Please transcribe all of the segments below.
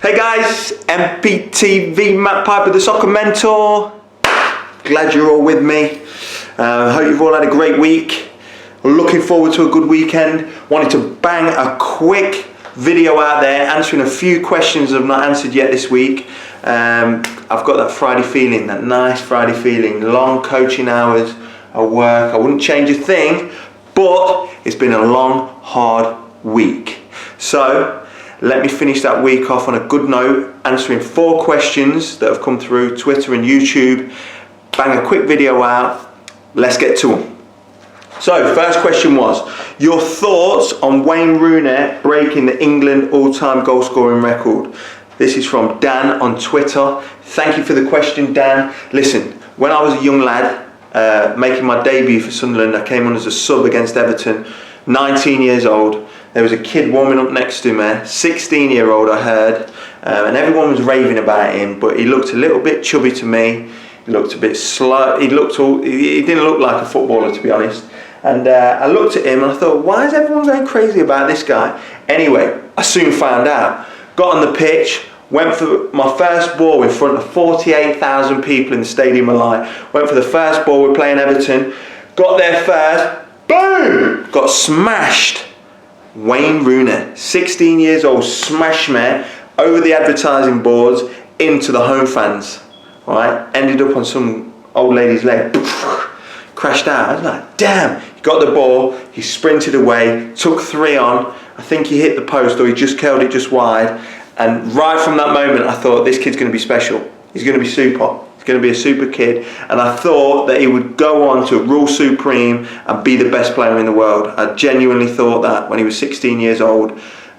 Hey guys, MPTV, Matt Piper, the Soccer Mentor. Glad you're all with me. Hope you've all had a great week. Looking forward to a good weekend. Wanted to bang a quick video out there answering a few questions I've not answered yet this week. I've got that Friday feeling, that nice Friday feeling. Long coaching hours at work. I wouldn't change a thing, but it's been a long, hard week. So let me finish that week off on a good note, answering 4 questions that have come through Twitter and YouTube. Bang a quick video out. Let's get to them. So, first question was, your thoughts on Wayne Rooney breaking the England all-time goal scoring record? This is from Dan on Twitter. Thank you for the question, Dan. Listen, when I was a young lad, making my debut for Sunderland, I came on as a sub against Everton, 19 years old. There was a kid warming up next to me, 16-year-old I heard, and everyone was raving about him, but he looked a little bit chubby to me. He looked a bit slow. He didn't look like a footballer, to be honest. And I looked at him and I thought, why is everyone going crazy about this guy? Anyway, I soon found out. Got on the pitch, went for my first ball in front of 48,000 people in the Stadium of Light. Went for the first ball, we're playing Everton. Got there first, boom! Got smashed. Wayne Rooney, 16 years old, smashed me over the advertising boards into the home fans. Right? Ended up on some old lady's leg. Crashed out. I was like, damn. He got the ball, he sprinted away, took 3 on. I think he hit the post or he just curled it just wide. And right from that moment, I thought, this kid's going to be special. He's going to be super. He's going to be a super kid. And I thought that he would go on to rule supreme and be the best player in the world. I genuinely thought that when he was 16 years old.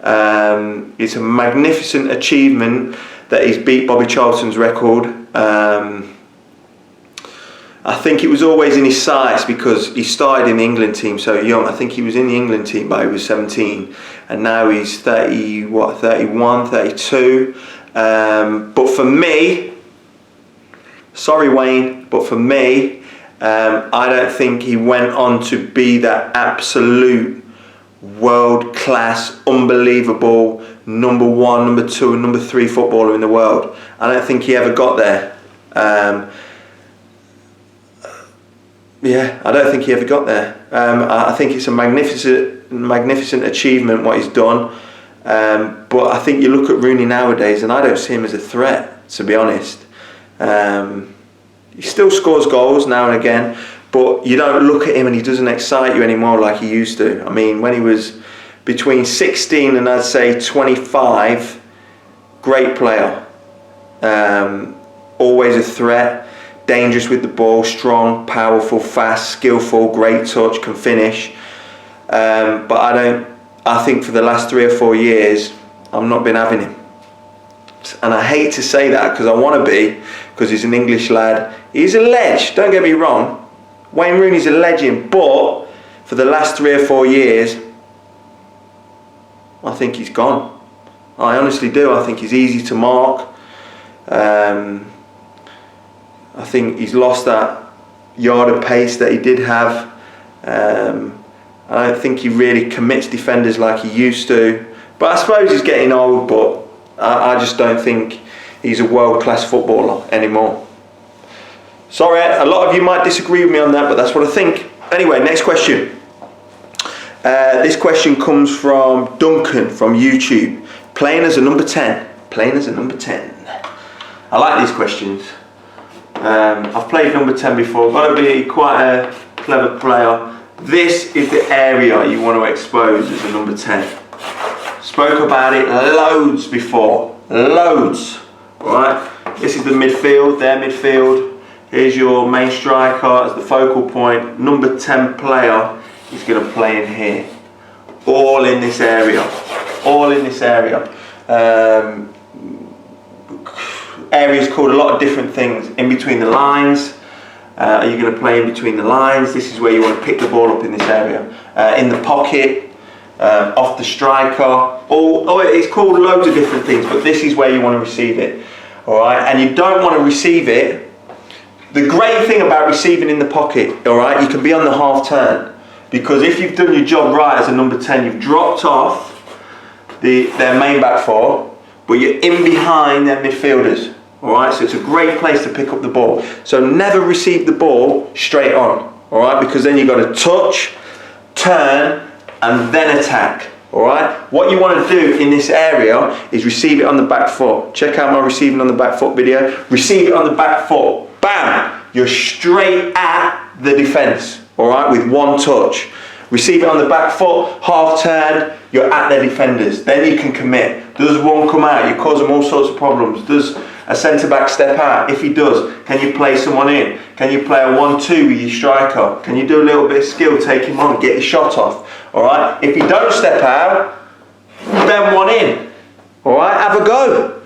It's a magnificent achievement that he's beat Bobby Charlton's record. I think it was always in his sights because he started in the England team so young. I think he was in the England team by he was 17, and now he's 31, 32. But for me, sorry Wayne, but for me, I don't think he went on to be that absolute world-class, unbelievable number 1, number 2, and number 3 footballer in the world. I don't think he ever got there. I don't think he ever got there. I think it's a magnificent achievement what he's done. But I think you look at Rooney nowadays, and I don't see him as a threat, to be honest. He still scores goals now and again, but you don't look at him and he doesn't excite you anymore like he used to. I mean, when he was between 16 and I'd say 25, great player. Always a threat. Dangerous with the ball, strong, powerful, fast, skillful, great touch, can finish. But I think for the last 3 or 4 years, I've not been having him. And I hate to say that because I want to be, because he's an English lad. He's a ledge, don't get me wrong. Wayne Rooney's a legend, but for the last 3 or 4 years, I think he's gone. I honestly do. I think he's easy to mark. I think he's lost that yard of pace that he did have. I don't think he really commits defenders like he used to. But I suppose he's getting old, but I just don't think he's a world-class footballer anymore. Sorry, a lot of you might disagree with me on that, but that's what I think. Anyway, next question. This question comes from Duncan from YouTube. Playing as a number 10. Playing as a number 10. I like these questions. I've played number 10 before. Got to be quite a clever player. This is the area you want to expose as a number 10. Spoke about it loads before. Loads. Right? This is the midfield, their midfield. Here's your main striker as the focal point. Number 10 player is going to play in here. All in this area. All in this area. Areas called a lot of different things. In between the lines. Are you going to play in between the lines? This is where you want to pick the ball up in this area. In the pocket, off the striker. It's called loads of different things, but this is where you want to receive it. All right, and you don't want to receive it. The great thing about receiving in the pocket, all right, you can be on the half turn, because if you've done your job right as a number 10, you've dropped off their main back four. but you're in behind their midfielders. All right, so it's a great place to pick up the ball. So never receive the ball straight on. All right, because then you've got to touch, turn, and then attack. All right, what you want to do in this area is receive it on the back foot. Check out my receiving on the back foot video. Receive it on the back foot. Bam! You're straight at the defence. All right, with one touch. Receive it on the back foot, half turn, you're at their defenders. Then you can commit. Does one come out? You cause them all sorts of problems. Does a centre back step out? If he does, can you play someone in? Can you play a 1-2 with your striker? Can you do a little bit of skill, take him on, get your shot off? All right. If you don't step out, then one in. All right. Have a go.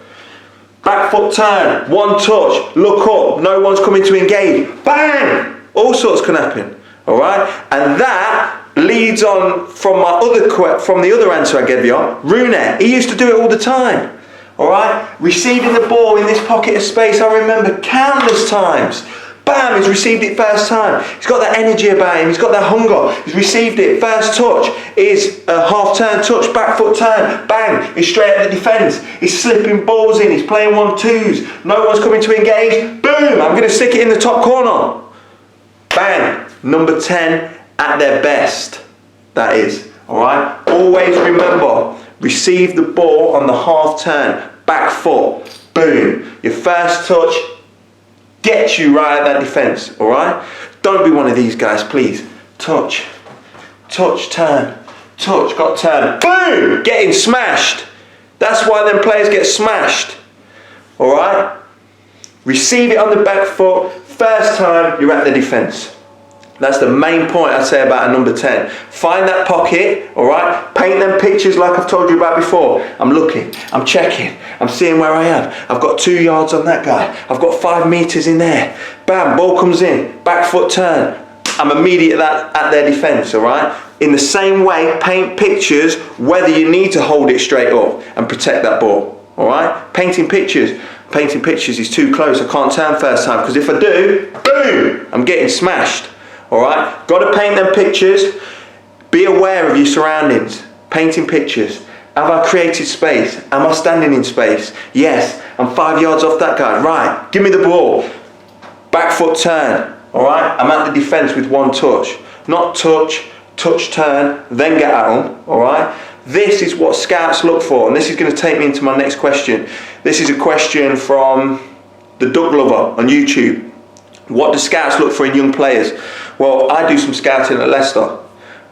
Back foot turn, one touch, look up. No one's coming to engage. Bang! All sorts can happen. All right. And that leads on from the other answer I gave you. Rooney. He used to do it all the time. All right, receiving the ball in this pocket of space, I remember countless times. Bam, he's received it first time. He's got that energy about him. He's got that hunger. He's received it. First touch is a half-turn touch, back foot turn. Bang, he's straight at the defence. He's slipping balls in. He's playing 1-2s. No one's coming to engage. Boom, I'm going to stick it in the top corner. Bang, number 10 at their best. That is, all right. Always remember, receive the ball on the half turn, back foot, boom. Your first touch gets you right at that defence, all right? Don't be one of these guys, please. Touch, turn, touch, got turn, boom, getting smashed. That's why them players get smashed, all right? Receive it on the back foot, first time you're at the defence. That's the main point I'd say about a number 10. Find that pocket, all right? Paint them pictures like I've told you about before. I'm looking, I'm checking, I'm seeing where I am. I've got 2 yards on that guy. I've got 5 metres in there. Bam, ball comes in, back foot turn. I'm immediately at their defence, all right? In the same way, paint pictures whether you need to hold it straight up and protect that ball, all right? Painting pictures is too close. I can't turn first time because if I do, boom, I'm getting smashed. All right, got to paint them pictures. Be aware of your surroundings. Painting pictures. Have I created space? Am I standing in space? Yes, I'm 5 yards off that guy. Right, give me the ball. Back foot turn. All right, I'm at the defence with one touch. Not touch, turn, then get at them. All right, this is what scouts look for, and this is going to take me into my next question. This is a question from the Duck Lover on YouTube. What do scouts look for in young players? Well, I do some scouting at Leicester,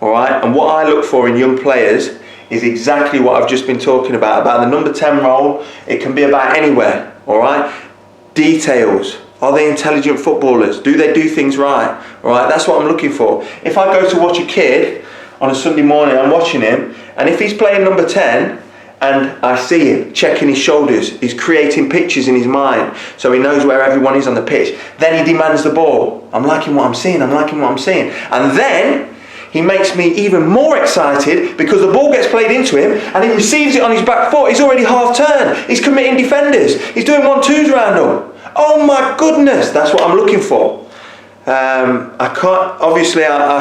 all right? And what I look for in young players is exactly what I've just been talking about the number 10 role. It can be about anywhere, all right? Details. Are they intelligent footballers? Do they do things right? All right, that's what I'm looking for. If I go to watch a kid on a Sunday morning, I'm watching him, and if he's playing number 10, and I see him checking his shoulders, he's creating pictures in his mind so he knows where everyone is on the pitch. Then he demands the ball. I'm liking what I'm seeing, And then he makes me even more excited because the ball gets played into him and he receives it on his back foot. He's already half turned. He's committing defenders. He's doing 1-2s around them. Oh my goodness, that's what I'm looking for. I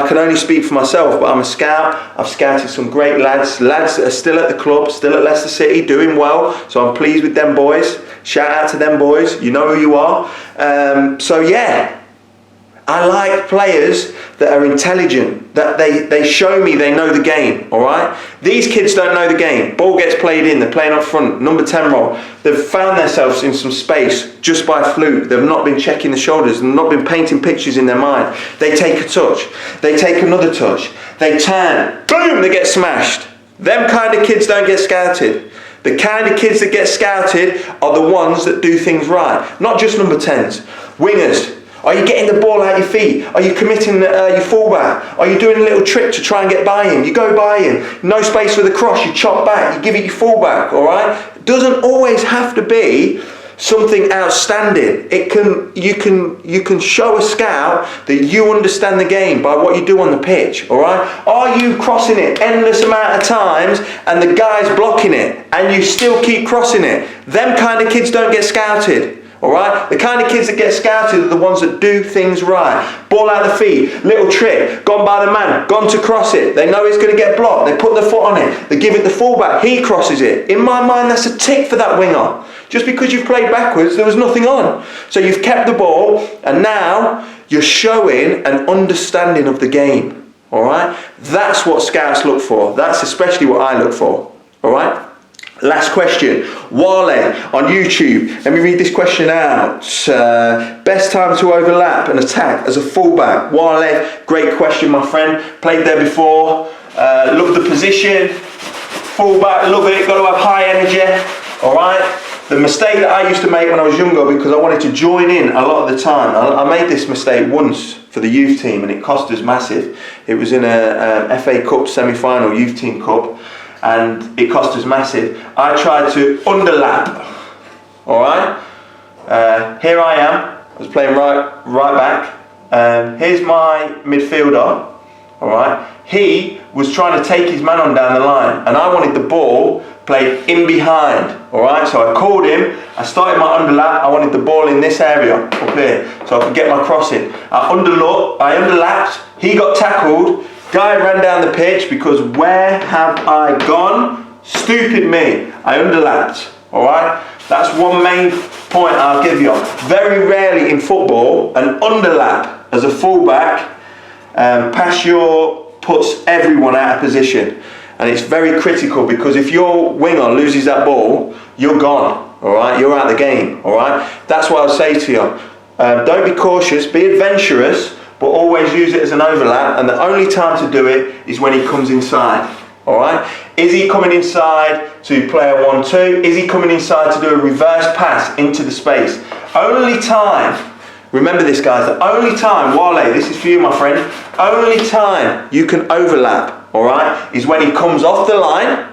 can only speak for myself, but I'm a scout. I've scouted some great lads that are still at the club, still at Leicester City, doing well. So I'm pleased with them boys. Shout out to them boys. You know who you are. So yeah, I like players that are intelligent, that they show me they know the game, all right? These kids don't know the game. Ball gets played in, they're playing up front, number 10 role. They've found themselves in some space just by fluke. They've not been checking the shoulders, they've not been painting pictures in their mind. They take a touch, they take another touch, they turn, boom, they get smashed. Them kind of kids don't get scouted. The kind of kids that get scouted are the ones that do things right. Not just number 10s, wingers. Are you getting the ball out your feet? Are you committing your fullback? Are you doing a little trick to try and get by him? You go by him, no space for the cross, you chop back, you give it your fullback, all right? It doesn't always have to be something outstanding. You can show a scout that you understand the game by what you do on the pitch, all right? Are you crossing it endless amount of times and the guy's blocking it and you still keep crossing it? Them kind of kids don't get scouted. All right? The kind of kids that get scouted are the ones that do things right. Ball out the feet, little trick, gone by the man, gone to cross it. They know it's going to get blocked. They put their foot on it. They give it the fullback. He crosses it. In my mind, that's a tick for that winger. Just because you've played backwards, there was nothing on. So you've kept the ball, and now you're showing an understanding of the game. All right? That's what scouts look for. That's especially what I look for. All right? Last question. Wale on YouTube. Let me read this question out. Best time to overlap and attack as a fullback. Wale, great question, my friend. Played there before. Love the position. Fullback, love it. Got to have high energy. All right? The mistake that I used to make when I was younger, because I wanted to join in a lot of the time, I made this mistake once for the youth team, and it cost us massive. It was in a FA Cup semi-final, youth team cup, and it cost us massive. I tried to underlap. All right, here I am. I was playing right back. Here's my midfielder. All right, he was trying to take his man on down the line, and I wanted the ball played in behind. All right, so I called him. I started my underlap. I wanted the ball in this area up here, so I could get my crossing. I underlapped. He got tackled. Guy ran down the pitch because where have I gone? Stupid me. I underlapped. All right, that's one main point I'll give you. Very rarely in football, an underlap as a fullback puts everyone out of position. And it's very critical, because if your winger loses that ball, you're gone. All right, you're out of the game. All right, that's what I'll say to you. Don't be cautious, be adventurous, but always use it as an overlap. And the only time to do it is when he comes inside. All right, is he coming inside to play a 1-2? Is he coming inside to do a reverse pass into the space? Only time. Remember this, guys. The only time, Wale, this is for you, my friend. Only time you can overlap, all right, is when he comes off the line.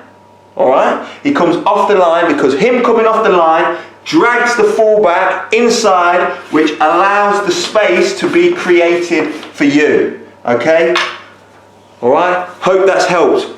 All right, he comes off the line, because him coming off the line drags the fullback inside, which allows the space to be created for you. Okay, all right. Hope that's helped.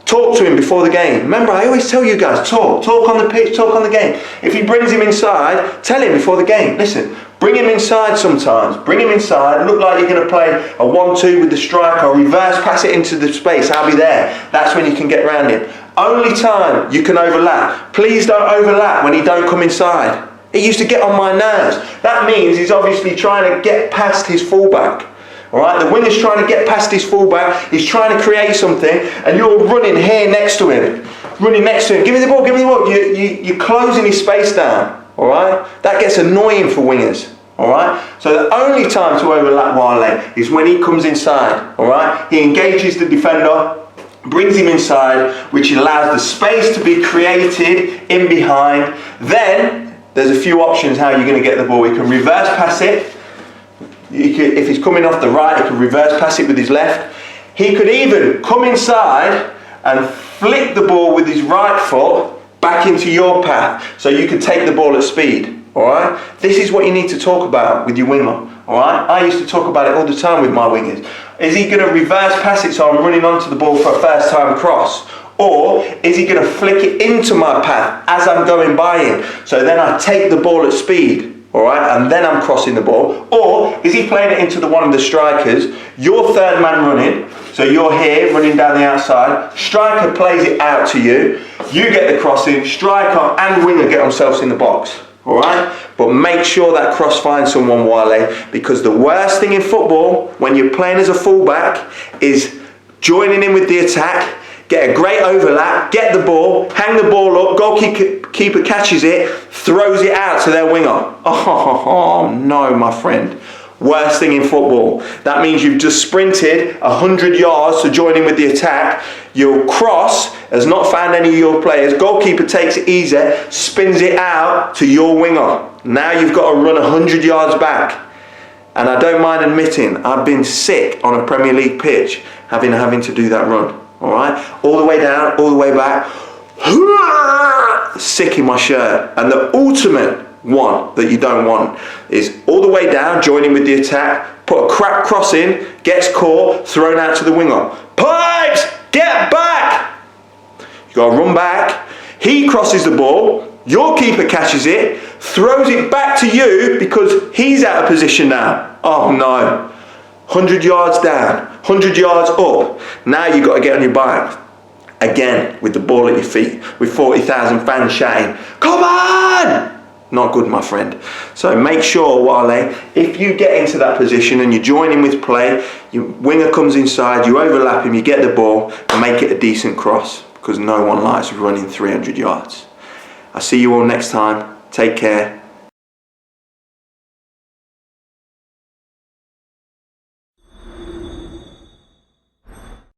Talk to him before the game. Remember, I always tell you guys, talk on the pitch, talk on the game. If he brings him inside, tell him before the game, listen, bring him inside sometimes. Bring him inside, look like you're going to play a 1-2 with the striker, reverse pass it into the space, I'll be there. That's when you can get around him. Only time you can overlap. Please don't overlap when he don't come inside. It used to get on my nerves. That means he's obviously trying to get past his fullback. All right, the winger's trying to get past his fullback. He's trying to create something, and you're running here next to him. Running next to him. Give me the ball, give me the ball. You're closing his space down. All right, that gets annoying for wingers. All right, so the only time to overlap Wale is when he comes inside. All right, he engages the defender, brings him inside, which allows the space to be created in behind. Then there's a few options how you're going to get the ball. He can reverse pass it. If he's coming off the right, he can reverse pass it with his left. He could even come inside and flick the ball with his right foot back into your path, so you can take the ball at speed. All right, this is what you need to talk about with your winger. All right, I used to talk about it all the time with my wingers. Is he going to reverse pass it so I'm running onto the ball for a first time cross? Or is he going to flick it into my path as I'm going by him? So then I take the ball at speed. All right, and then I'm crossing the ball. Or is he playing it into one of the strikers? Your third man running, so you're here running down the outside. Striker plays it out to you. You get the crossing. Striker and winger get themselves in the box. All right, but make sure that cross finds someone, Wale, because the worst thing in football when you're playing as a fullback is joining in with the attack. Get a great overlap, get the ball, hang the ball up, goalkeeper catches it, throws it out to their winger. Oh no, my friend. Worst thing in football. That means you've just sprinted 100 yards to join in with the attack. Your cross has not found any of your players. Goalkeeper takes it easy, spins it out to your winger. Now you've got to run 100 yards back. And I don't mind admitting, I've been sick on a Premier League pitch having to do that run. All right, all the way down, all the way back, sick in my shirt. And the ultimate one that you don't want is all the way down, joining with the attack, put a crap cross in, gets caught, thrown out to the winger. Pipes, get back! You got to run back. He crosses the ball, your keeper catches it, throws it back to you because he's out of position now. Oh no. 100 yards down, 100 yards up. Now you've got to get on your bike. Again, with the ball at your feet, with 40,000 fans shouting, come on! Not good, my friend. So make sure, Wale, if you get into that position and you're joining with play, your winger comes inside, you overlap him, you get the ball, and make it a decent cross, because no one likes running 300 yards. I'll see you all next time. Take care.